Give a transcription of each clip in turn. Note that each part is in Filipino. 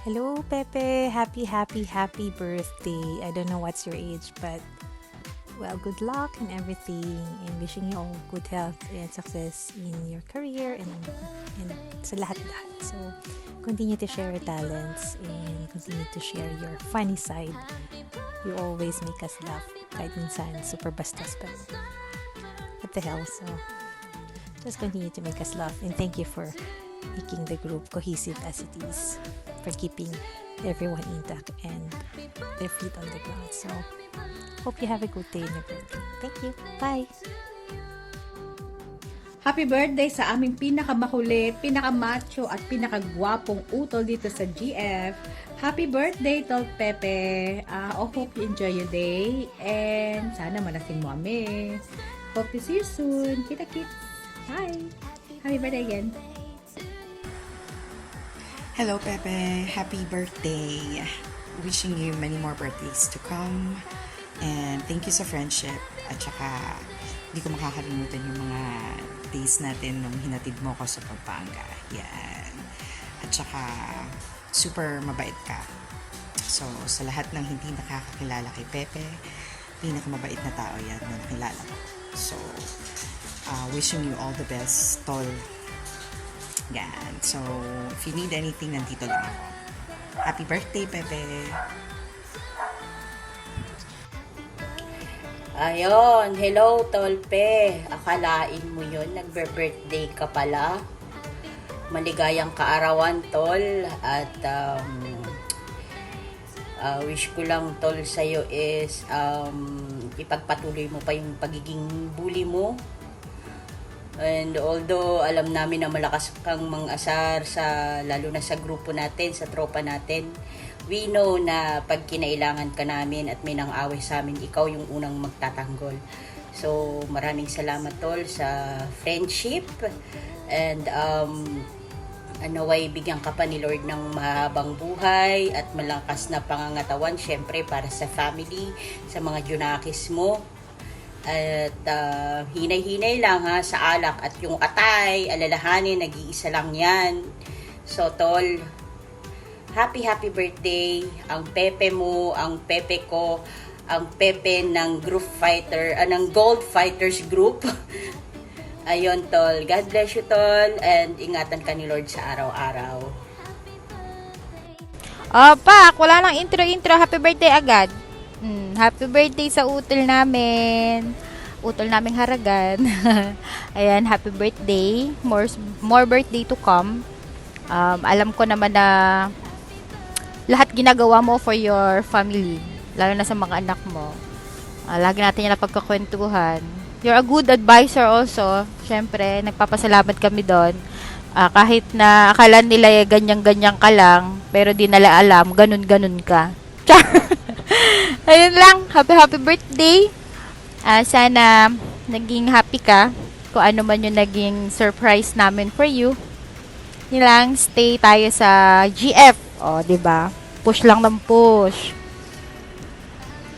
Hello, Pepe. Happy birthday. I don't know what's your age, but well, good luck and everything. And wishing you all good health and success in your career and sa lahat-lahat. So, continue to share your talents and continue to share your funny side. You always make us laugh. Kahit minsan, super bastos, but what the hell. So, just continue to make us laugh. And thank you for making the group cohesive as it is, for keeping everyone intact and their feet on the ground. So, hope you have a good day in your birthday. Thank you. Bye! Happy birthday sa aming pinakamakulit, pinakamacho at pinakagwapong utol dito sa GF. Happy birthday, Tol Pepe. I hope you enjoy your day and sana malasing mo kami. Hope to see you soon. Kita-kits. Bye. Happy birthday again. Hello, Pepe. Happy birthday. Wishing you many more birthdays to come. And thank you sa friendship. At saka, hindi ko makakalimutan yung mga days natin nung hinatid mo ko sa Pampanga. Yan. At saka, super mabait ka. So, sa lahat ng hindi nakakakilala kay Pepe, pinakamabait na tao yan na nakilala ko. So, wishing you all the best, Tol. Yan. So, if you need anything, nandito lang ako. Happy birthday, Pepe! Ayon, hello Tolpe. Akalain mo yun, nagbe-birthday ka pala. Maligayang kaarawan, Tol. At wish ko lang, Tol, sa'yo is ipagpatuloy mo pa yung pagiging bully mo. And although alam namin na malakas kang mang-asar lalo na sa grupo natin, sa tropa natin, we know na pag kinailangan ka namin at may nang-away sa amin, ikaw yung unang magtatanggol. So maraming salamat, Tol, sa friendship and naway bigyan ka pa ni Lord ng mahabang buhay at malakas na pangangatawan, syempre para sa family, sa mga junakis mo. At hinay-hinay lang ha sa alak at yung atay, alalahanin, nag-iisa lang yan. So Tol, happy birthday. Ang Pepe mo, ang Pepe ko, ang Pepe ng group fighter, ng Gold Fighters group. Ayun, Tol, God bless you, Tol, and ingatan ka ni Lord sa araw-araw. Pak, wala nang intro. Happy birthday agad. Happy birthday sa utol namin. Utol naming haragan. Ayan, happy birthday. More birthday to come. Alam ko naman na lahat ginagawa mo for your family. Lalo na sa mga anak mo. Lagi natin yung napagkakwentuhan. You're a good advisor also. Siyempre, nagpapasalamat kami doon. Kahit na akala nila ganyan-ganyan ka lang, pero di nila alam, ganun-ganun ka. Ayun lang. Happy birthday. Sana naging happy ka kung ano man yung naging surprise namin for you. Yun lang, stay tayo sa GF. O, diba? Push lang ng push.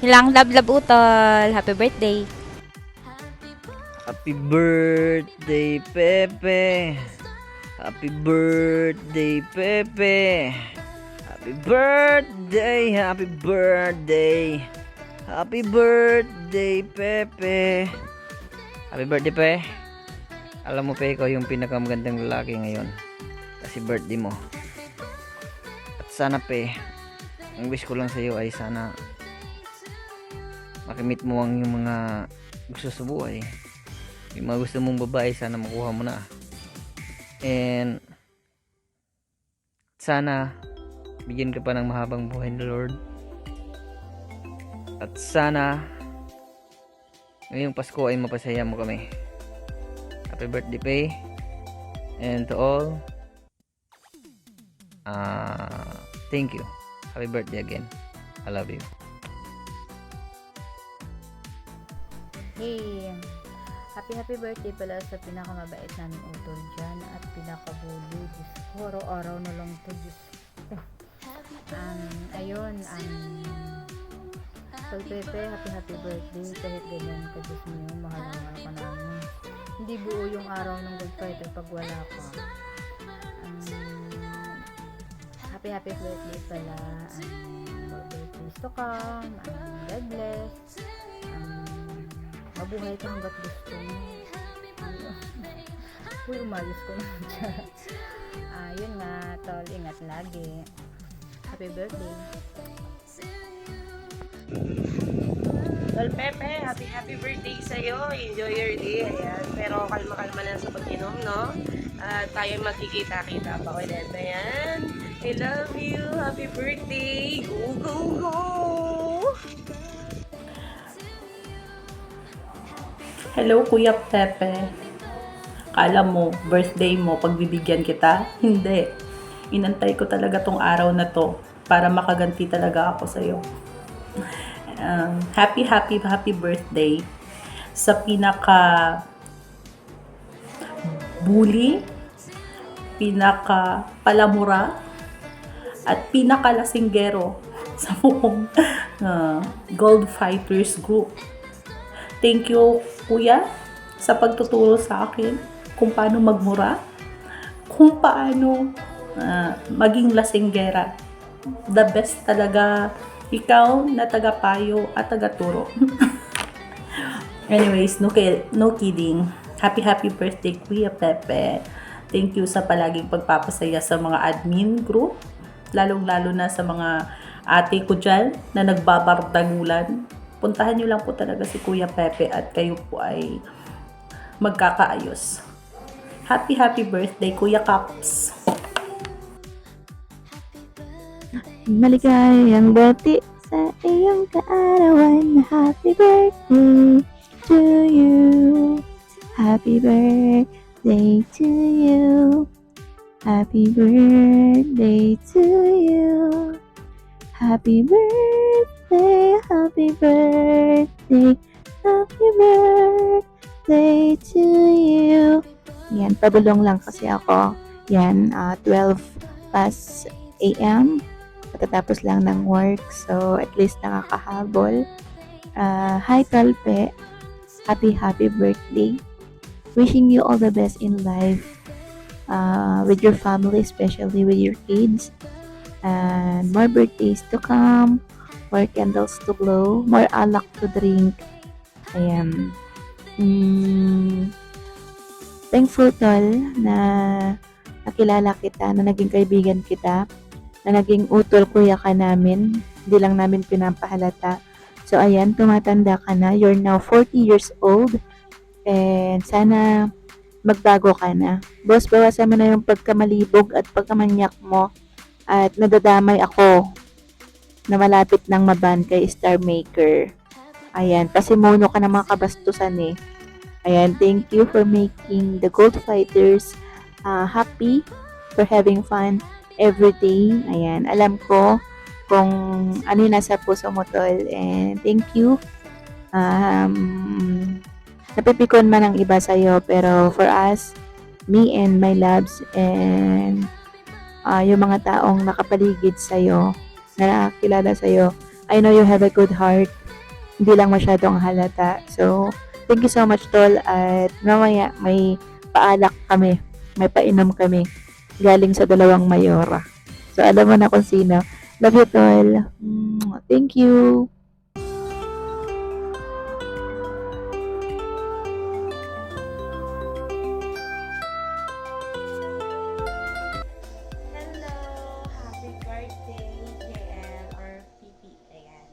Yun lang, love utol. Happy birthday. Happy birthday, Pepe. Happy birthday, Pepe. Happy birthday, happy birthday. Happy birthday, Pepe. Happy birthday, Pe. Alam mo, Pe, ikaw yung pinakamagandang lalaki ngayon. Kasi birthday mo. At sana, Pe, ang wish ko lang sa'yo ay sana makimit mo ang yung mga gusto sa buhay. Yung mga gusto mong babae, sana makuha mo na. And sana bigyan ka pa ng mahabang buhay ni Lord. At sana ngayong Pasko ay mapasaya mo kami. Happy birthday, Pe. And to all, thank you. Happy birthday again. I love you. Hey, happy birthday pala sa pinakamabait naming utol dyan at pinakabuli. Diyos ko, araw-araw na lang to, Diyos ko. Ayun, Tol Pepe, happy birthday. Kahit ganyan ka, Diyos mo yun, mahal ka namin. Hindi buo yung araw ng Gold Fighter pag wala ka. happy birthday pala. More birthdays to come. God bless. Mabuhay ka hanggat gusto mo. Uy, umalis ko na dyan. Yun nga, tol, ingat lagi. Happy birthday. Tol Pepe, happy birthday sa'yo. Enjoy your day. Ayan. Pero kalma-kalma lang sa pag-inom, no? Tayo magkikita-kita pa ulit. Ayan. I love you. Happy birthday. Go, go, go! Hello, Kuya Pepe. Kala mo, birthday mo, pagbibigyan kita? Hindi. Inantay ko talaga tong araw na to para makaganti talaga ako sa'yo. Happy birthday sa pinaka bully, pinaka palamura, at pinaka lasinggero sa buong Gold Fighters Group. Thank you, Kuya, sa pagtuturo sa akin kung paano magmura, kung paano maging lasinggera. The best talaga ikaw na tagapayo at tagaturo. Anyways, no kidding. Happy birthday, Kuya Pepe. Thank you sa palaging pagpapasaya sa mga admin group, lalong-lalo na sa mga ate ko dyan na nagbabardagulan. Puntahan nyo lang po talaga si Kuya Pepe at kayo po ay magkakaayos. Happy birthday, Kuya Caps. Maligayang birthday sa iyong kaarawan. Happy birthday to you. Happy birthday to you. Happy birthday to you. Happy birthday, happy birthday, happy birthday to you. Yan, pabulong lang kasi ako. Yan, 12 past a.m. Pagkatapos lang ng work, so at least nakakahabol. Hi Talpe, happy birthday. Wishing you all the best in life, with your family, especially with your kids, and more birthdays to come, more candles to blow, more alak to drink. Ayan. Thankful, Tol, na nakilala kita, na naging kaibigan kita, na naging utol kuya ka namin. Hindi lang namin pinapahalata. So, ayan, tumatanda ka na. You're now 40 years old. And sana magbago ka na. Boss, bawasan mo na yung pagkamalibog at pagkamanyak mo. At nadadamay ako na malapit ng maban kay Star Maker. Ayan, pasimuno ka ng mga kabastusan eh. Ayan, thank you for making the Gold Fighters happy, for having fun every day. Ayan, alam ko kung ano yung nasa puso mo, Tol. And thank you. Napipikon man ang iba sa'yo, pero for us, me and my loves, and yung mga taong nakapaligid sa'yo, na nakakilala sa'yo, I know you have a good heart. Hindi lang masyadong halata. So, thank you so much, Tol. At mamaya, may paalak kami. May painom kami. Galing sa 2 mayora. So, alam mo na kung sino. Love you, Tol. Thank you. Hello! Happy birthday, JL or PP. Ayan.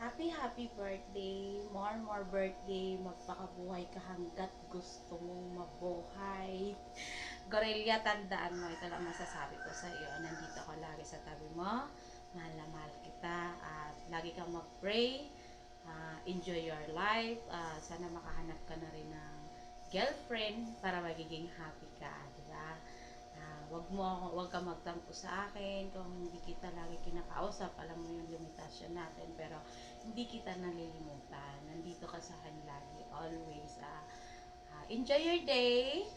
Happy birthday. More birthday. Magpakabuhay ka hanggat gusto mong mabuhay. Gorilla, tandaan mo. Ito lang masasabi ko sa iyo. Nandito ako lagi sa tabi mo. Mahal na mahal kita. At lagi kang mag-pray. Enjoy your life. Sana makahanap ka na rin ng girlfriend para magiging happy ka. Diba? Wag ka magtampo sa akin kung hindi kita lagi kinakausap. Alam mo yung limitasyon natin, pero hindi kita nalilimutan. Nandito ka sa akin lagi, always. Enjoy your day.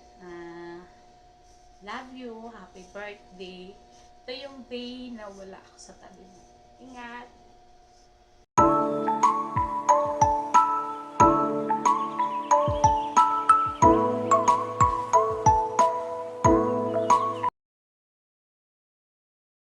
Love you. Happy birthday. Ito yung day na wala ako sa tabi mo. Ingat.